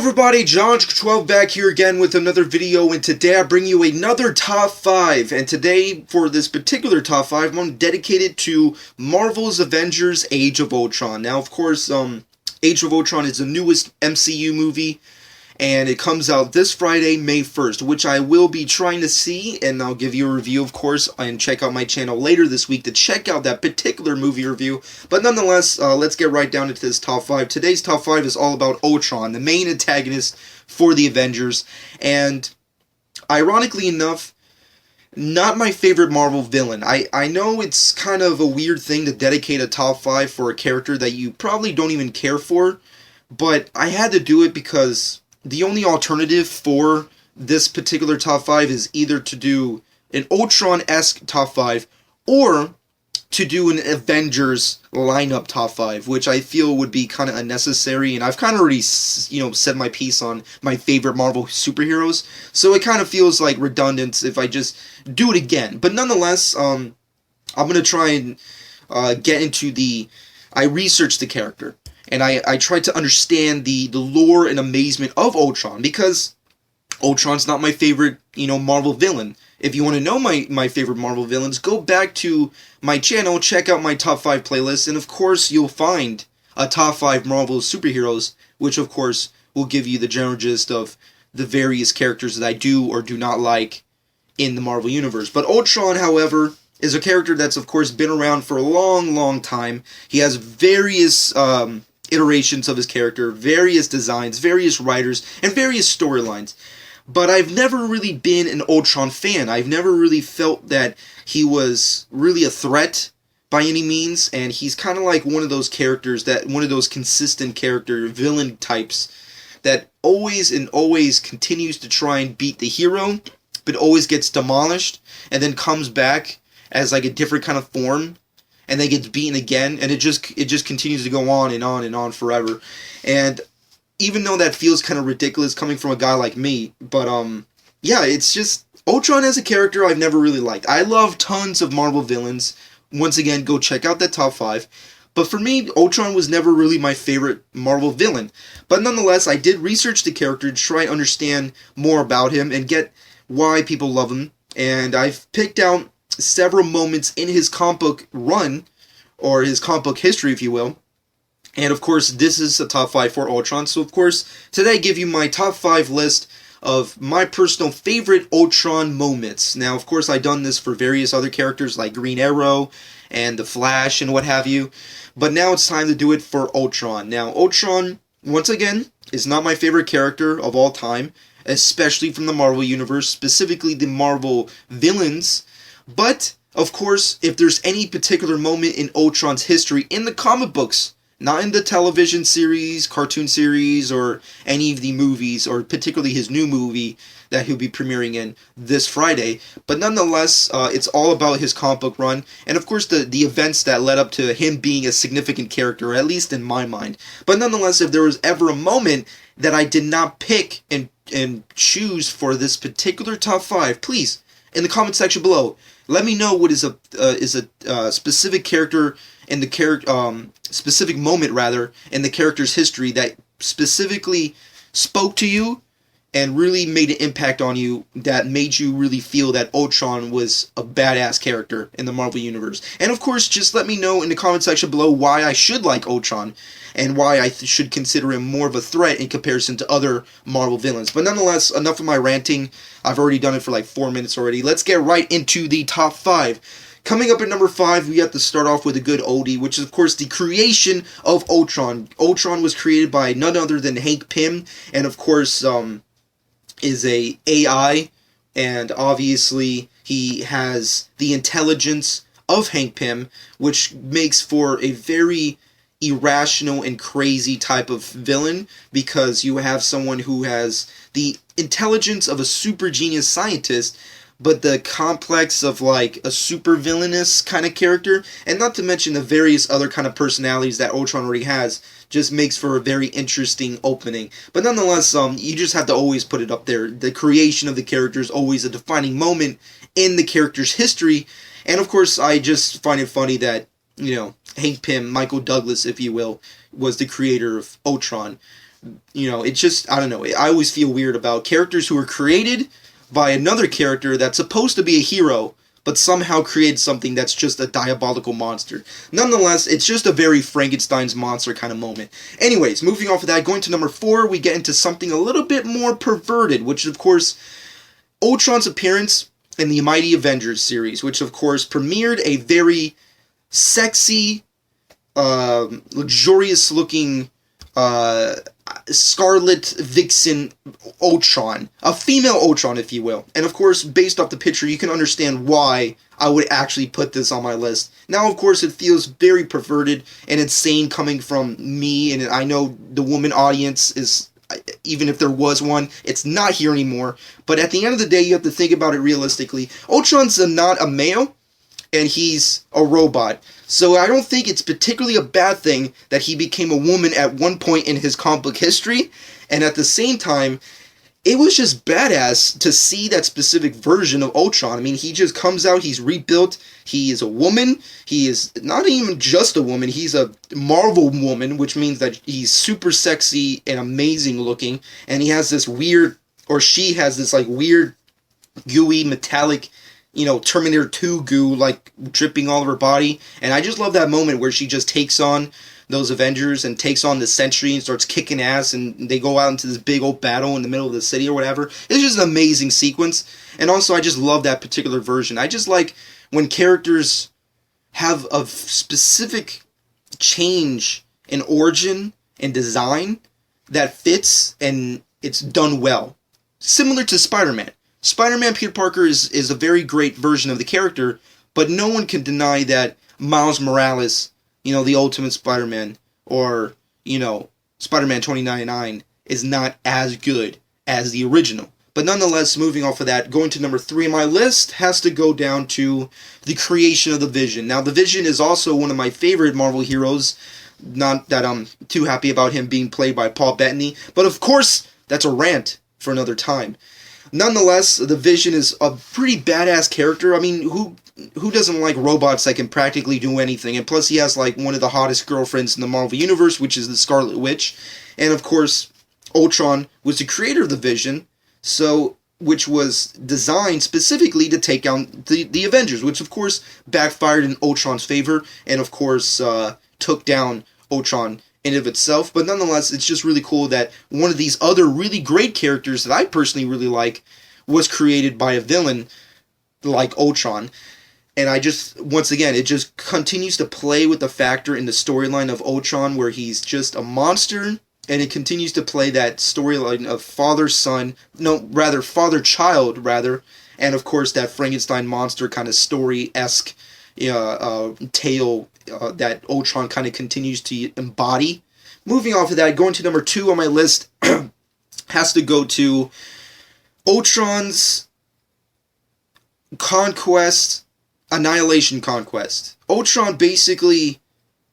everybody, John12 back here again with another video, and today I bring you another top 5, and today, for this particular top 5, I'm dedicated to Marvel's Avengers Age of Ultron. Now, of course, Age of Ultron is the newest MCU movie, and it comes out this Friday, May 1st, which I will be trying to see, and I'll give you a review, of course, and check out my channel later this week to check out that particular movie review. But nonetheless, let's get right down into this top 5. Today's top 5 is all about Ultron, the main antagonist for the Avengers, and ironically enough, not my favorite Marvel villain. I know it's kind of a weird thing to dedicate a top 5 for a character that you probably don't even care for, but I had to do it because the only alternative for this particular top 5 is either to do an Ultron-esque top 5 or to do an Avengers lineup top 5, which I feel would be kind of unnecessary, and I've kind of already, said my piece on my favorite Marvel superheroes, so it kind of feels like redundant if I just do it again. But nonetheless, I'm going to try and get into I researched the character. And I tried to understand the lore and amazement of Ultron, because Ultron's not my favorite, Marvel villain. If you want to know my favorite Marvel villains, go back to my channel, check out my top 5 playlist, and of course you'll find a top 5 Marvel superheroes, which of course will give you the general gist of the various characters that I do or do not like in the Marvel Universe. But Ultron, however, is a character that's of course been around for a long, long time. He has various iterations of his character, various designs, various writers, and various storylines. But I've never really been an Ultron fan. I've never really felt that he was really a threat by any means, and he's kind of like one of those characters, one of those consistent character villain types that always and always continues to try and beat the hero, but always gets demolished, and then comes back as like a different kind of form, and then gets beaten again, and it just continues to go on and on and on forever. And even though that feels kind of ridiculous coming from a guy like me, but yeah, it's just Ultron as a character I've never really liked. I love tons of Marvel villains. Once again, go check out that top 5. But for me, Ultron was never really my favorite Marvel villain. But nonetheless, I did research the character to try and understand more about him and get why people love him. And I've picked out several moments in his comic book run, or his comic book history, if you will. And of course, this is a top 5 for Ultron. So of course, today I give you my top 5 list of my personal favorite Ultron moments. Now, of course, I've done this for various other characters like Green Arrow and The Flash and what have you. But now it's time to do it for Ultron. Now, Ultron, once again, is not my favorite character of all time, especially from the Marvel Universe, specifically the Marvel villains. But, of course, if there's any particular moment in Ultron's history in the comic books, not in the television series, cartoon series, or any of the movies, or particularly his new movie that he'll be premiering in this Friday, but nonetheless, it's all about his comic book run, and of course the events that led up to him being a significant character, at least in my mind. But nonetheless, if there was ever a moment that I did not pick and choose for this particular top 5, please, in the comment section below, let me know what is a specific character in the specific moment rather in the character's history that specifically spoke to you and really made an impact on you, that made you really feel that Ultron was a badass character in the Marvel Universe. And of course, just let me know in the comment section below why I should like Ultron and why I should consider him more of a threat in comparison to other Marvel villains. But nonetheless, enough of my ranting. I've already done it for like 4 minutes already. Let's get right into the top 5. Coming up at number 5, we have to start off with a good oldie, which is, of course, the creation of Ultron. Ultron was created by none other than Hank Pym, and of course, is a AI, and obviously he has the intelligence of Hank Pym, which makes for a very irrational and crazy type of villain, because you have someone who has the intelligence of a super genius scientist, but the complex of like a super villainous kind of character, and not to mention the various other kind of personalities that Ultron already has, just makes for a very interesting opening. But nonetheless, you just have to always put it up there. The creation of the character is always a defining moment in the character's history, and of course, I just find it funny that, Hank Pym, Michael Douglas, if you will, was the creator of Ultron. It just, I don't know, I always feel weird about characters who are created by another character that's supposed to be a hero, but somehow creates something that's just a diabolical monster. Nonetheless, it's just a very Frankenstein's monster kind of moment. Anyways, moving off of that, going to number 4, we get into something a little bit more perverted, which is, of course, Ultron's appearance in the Mighty Avengers series, which, of course, premiered a very sexy, luxurious-looking Scarlet Vixen Ultron, a female Ultron, if you will. And of course, based off the picture, you can understand why I would actually put this on my list. Now, of course, it feels very perverted and insane coming from me, and I know the woman audience is, even if there was one, it's not here anymore. But at the end of the day, you have to think about it realistically. Ultron's not a male, and he's a robot. So I don't think it's particularly a bad thing that he became a woman at one point in his comic book history. And at the same time, it was just badass to see that specific version of Ultron. I mean, he just comes out, he's rebuilt, he is a woman, he is not even just a woman, he's a Marvel woman, which means that he's super sexy and amazing looking, and he has this weird, or she has this like weird, gooey, metallic, Terminator 2 goo, like, dripping all over her body. And I just love that moment where she just takes on those Avengers and takes on the Sentry and starts kicking ass, and they go out into this big old battle in the middle of the city or whatever. It's just an amazing sequence. And also, I just love that particular version. I just like when characters have a specific change in origin and design that fits, and it's done well. Similar to Spider-Man. Spider-Man Peter Parker is a very great version of the character, but no one can deny that Miles Morales, the Ultimate Spider-Man, or, Spider-Man 2099, is not as good as the original. But nonetheless, moving off of that, going to number 3 on my list has to go down to the creation of the Vision. Now, the Vision is also one of my favorite Marvel heroes. Not that I'm too happy about him being played by Paul Bettany, but of course, that's a rant for another time. Nonetheless, the Vision is a pretty badass character. I mean, who doesn't like robots that can practically do anything? And plus, he has like one of the hottest girlfriends in the Marvel Universe, which is the Scarlet Witch. And of course, Ultron was the creator of the Vision, which was designed specifically to take down the Avengers, which of course backfired in Ultron's favor, and of course took down Ultron in of itself. But nonetheless, it's just really cool that one of these other really great characters that I personally really like was created by a villain like Ultron. And once again, it just continues to play with the factor in the storyline of Ultron where he's just a monster, and it continues to play that storyline of father-child, and of course that Frankenstein monster kind of story-esque tale that Ultron kind of continues to embody. Moving off of that, going to number 2 on my list has to go to Ultron's Annihilation Conquest. Ultron basically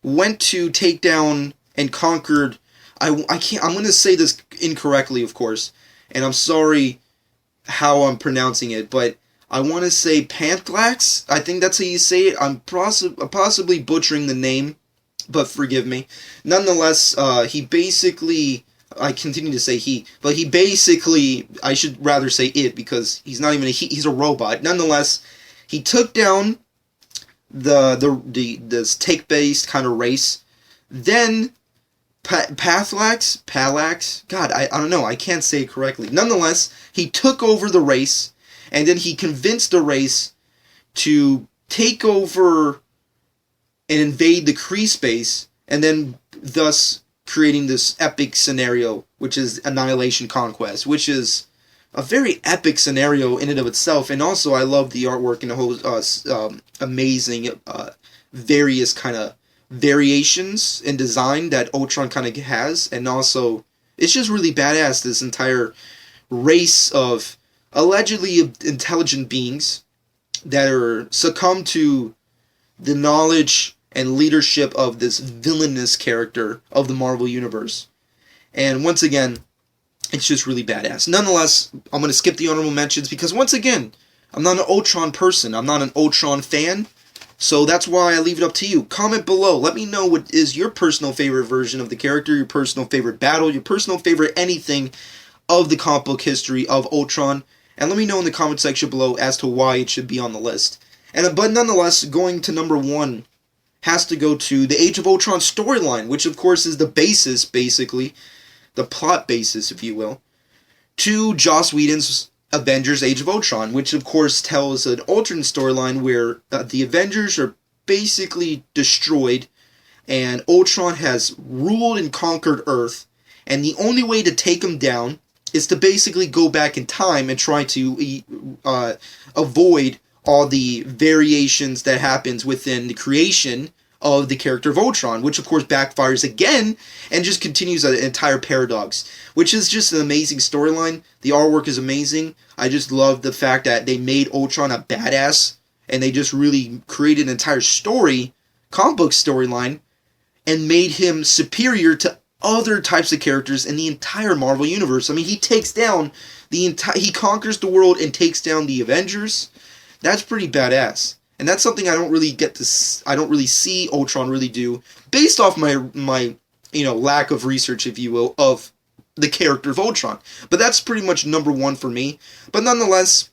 went to take down and conquered, I'm going to say this incorrectly, of course, and I'm sorry how I'm pronouncing it, but I want to say Panthlax. I think that's how you say it. I'm possibly butchering the name, but forgive me. Nonetheless, he basically, I continue to say he, but he basically, I should rather say it because he's not even he's a robot. Nonetheless, he took down this take-based kind of race. Then Palax, God, I don't know, I can't say it correctly. Nonetheless, he took over the race. And then he convinced the race to take over and invade the Kree space, and then thus creating this epic scenario, which is Annihilation Conquest, which is a very epic scenario in and of itself. And also, I love the artwork and the whole amazing various kind of variations in design that Ultron kind of has. And also, it's just really badass, this entire race of allegedly intelligent beings that are succumb to the knowledge and leadership of this villainous character of the Marvel Universe. And once again, it's just really badass. Nonetheless, I'm going to skip the honorable mentions because once again, I'm not an Ultron person. I'm not an Ultron fan. So that's why I leave it up to you. Comment below. Let me know what is your personal favorite version of the character, your personal favorite battle, your personal favorite anything of the comic book history of Ultron. And let me know in the comment section below as to why it should be on the list. But nonetheless, going to number 1 has to go to the Age of Ultron storyline, which of course is the basis, basically, the plot basis, if you will, to Joss Whedon's Avengers Age of Ultron, which of course tells an alternate storyline where the Avengers are basically destroyed and Ultron has ruled and conquered Earth, and the only way to take him down is to basically go back in time and try to avoid all the variations that happens within the creation of the character of Ultron, which of course backfires again and just continues an entire paradox, which is just an amazing storyline. The artwork is amazing. I just love the fact that they made Ultron a badass, and they just really created an entire story, comic book storyline, and made him superior to other types of characters in the entire Marvel universe. I mean, he takes down he conquers the world and takes down the Avengers. That's pretty badass. And that's something I don't really see Ultron really do, based off my lack of research, if you will, of the character of Ultron. But that's pretty much number 1 for me. But nonetheless,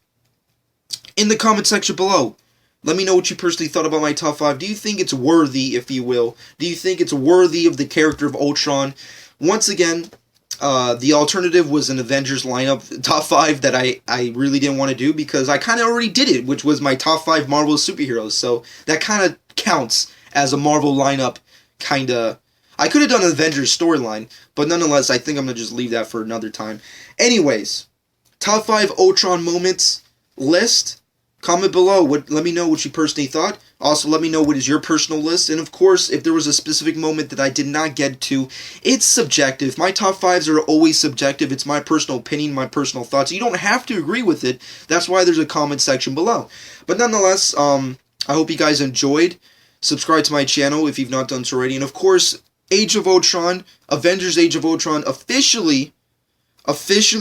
in the comment section below, let me know what you personally thought about my top 5. Do you think it's worthy, if you will? Do you think it's worthy of the character of Ultron? Once again, the alternative was an Avengers lineup top 5 that I really didn't want to do because I kind of already did it, which was my top 5 Marvel superheroes. So that kind of counts as a Marvel lineup, kind of. I could have done an Avengers storyline, but nonetheless, I think I'm going to just leave that for another time. Anyways, top 5 Ultron moments list. Comment below. Let me know what you personally thought. Also, let me know what is your personal list. And of course, if there was a specific moment that I did not get to, it's subjective. My top 5s are always subjective. It's my personal opinion, my personal thoughts. You don't have to agree with it. That's why there's a comment section below. But nonetheless, I hope you guys enjoyed. Subscribe to my channel if you've not done so already. And of course, Age of Ultron, Avengers Age of Ultron officially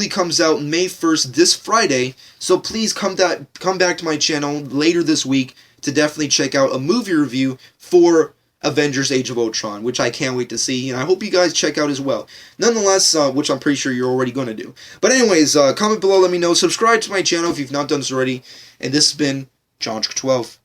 comes out May 1st, this Friday, so please come back to my channel later this week to definitely check out a movie review for Avengers Age of Ultron, which I can't wait to see, and I hope you guys check out as well. Nonetheless, which I'm pretty sure you're already going to do. But anyways, comment below, let me know, subscribe to my channel if you've not done so already, and this has been John 12.